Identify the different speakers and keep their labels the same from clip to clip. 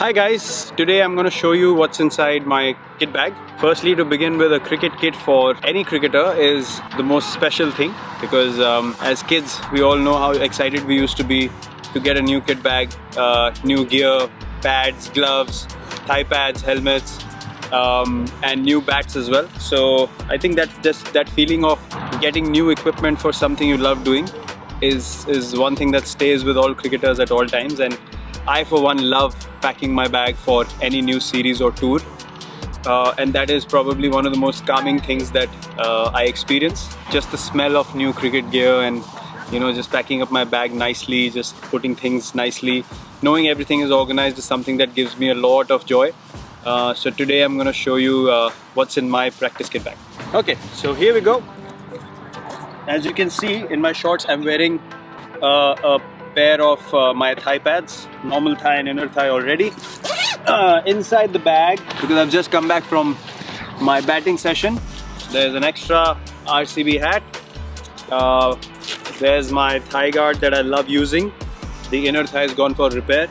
Speaker 1: Hi guys, today I'm going to show you what's inside my kit bag. Firstly, to begin with, a cricket kit for any cricketer is the most special thing because as kids we all know how excited we used to be to get a new kit bag, new gear, pads, gloves, thigh pads, helmets, and new bats as well. So I think that just that feeling of getting new equipment for something you love doing is one thing that stays with all cricketers at all times. And I for one love packing my bag for any new series or tour, and that is probably one of the most calming things that I experience. Just the smell of new cricket gear and just packing up my bag nicely, just putting things nicely, knowing everything is organized is something that gives me a lot of joy. So today I'm going to show you what's in my practice kit bag. Okay, so here we go. As you can see in my shorts, I'm wearing a pair of my thigh pads, normal thigh and inner thigh already. Inside the bag, because I've just come back from my batting session, there's an extra RCB hat. There's my thigh guard that I love using. The inner thigh has gone for repair,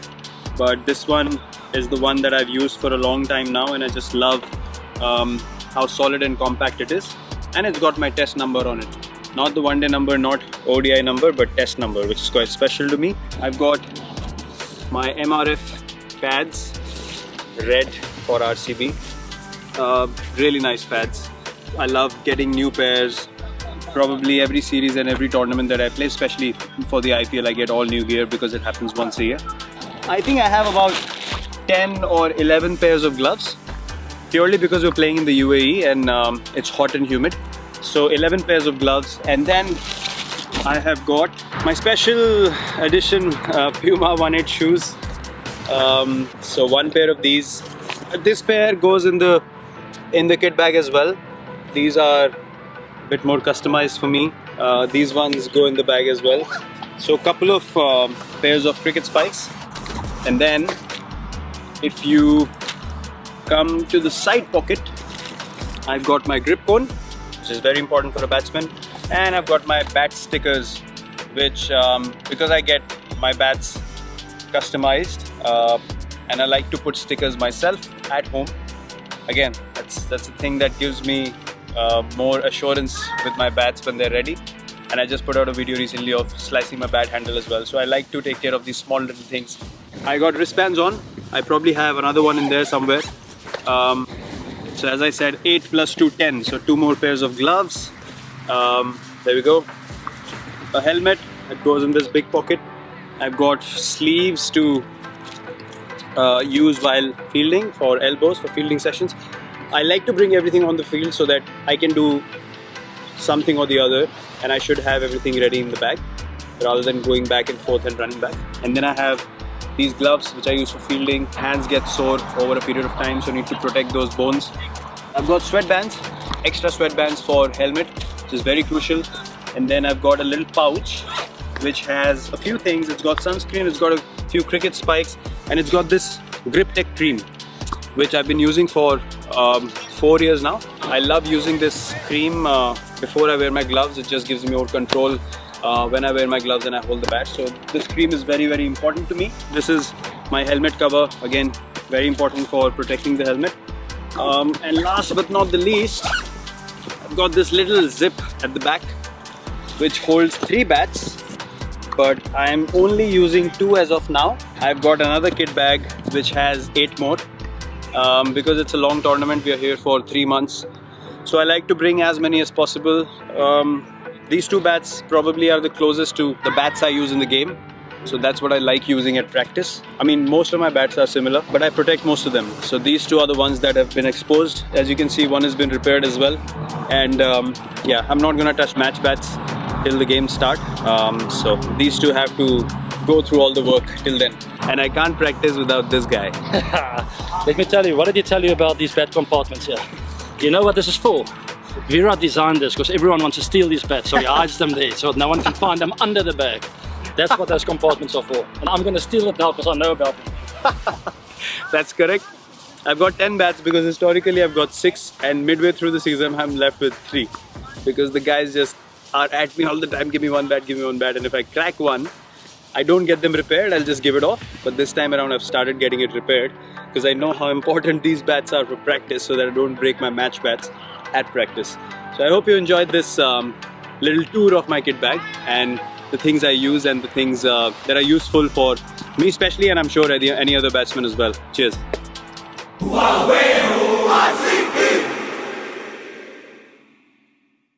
Speaker 1: but this one is the one that I've used for a long time now, and I just love how solid and compact it is. And it's got my test number on it. Not the one-day number, not ODI number, but test number, which is quite special to me. I've got my MRF pads, red for RCB. Really nice pads. I love getting new pairs. Probably every series and every tournament that I play, especially for the IPL, I get all new gear because it happens once a year. I think I have about 10 or 11 pairs of gloves, purely because we're playing in the UAE and it's hot and humid. So 11 pairs of gloves, and then I have got my special edition Puma 1/8 shoes. So one pair of these. This pair goes in the kit bag as well. These are a bit more customized for me. These ones go in the bag as well. So a couple of pairs of cricket spikes, and then if you come to the side pocket, I've got my grip cone, which is very important for a batsman, and I've got my bat stickers, which because I get my bats customized and I like to put stickers myself at home. Again, that's the thing that gives me more assurance with my bats when they're ready. And I just put out a video recently of slicing my bat handle as well, so I like to take care of these small little things. I got wristbands on. I probably have another one in there somewhere. So as I said, 8 plus 2, 10. So 2 more pairs of gloves. There we go. A helmet that goes in this big pocket. I've got sleeves to use while fielding, for elbows, for fielding sessions. I like to bring everything on the field so that I can do something or the other, and I should have everything ready in the bag rather than going back and forth and running back. And then I have these gloves which I use for fielding. Hands get sore over a period of time, so I need to protect those bones. I've got sweatbands, extra sweatbands for helmet, which is very crucial. And then I've got a little pouch which has a few things. It's got sunscreen, it's got a few cricket spikes, and it's got this Grip Tech cream, which I've been using for 4 years now. I love using this cream before I wear my gloves. It just gives me more control when I wear my gloves and I hold the bat. So this cream is very, very important to me. This is my helmet cover, again very important for protecting the helmet. And last but not the least, I've got this little zip at the back which holds 3 bats, but I'm only using 2 as of now. I've got another kit bag which has 8 more because it's a long tournament. We are here for 3 months, so I like to bring as many as possible. These 2 bats probably are the closest to the bats I use in the game, so that's what I like using at practice. I mean, most of my bats are similar, but I protect most of them. So these 2 are the ones that have been exposed. As you can see, one has been repaired as well. And yeah, I'm not gonna touch match bats till the game start. So these 2 have to go through all the work till then. And I can't practice without this guy.
Speaker 2: Let me tell you, what did he tell you about these bat compartments here? You know what this is for? Virat designed this because everyone wants to steal these bats, so he hides them there so no one can find them under the bag. That's what those compartments are for. And I'm going to steal it now because I know about them.
Speaker 1: That's correct. I've got 10 bats because historically I've got 6, and midway through the season I'm left with 3 because the guys just are at me all the time. Give me one bat, give me one bat, and if I crack one, I don't get them repaired, I'll just give it off. But this time around I've started getting it repaired because I know how important these bats are for practice, so that I don't break my match bats at practice. So I hope you enjoyed this little tour of my kit bag and the things I use and the things that are useful for me especially, and I'm sure any other batsman as well. Cheers.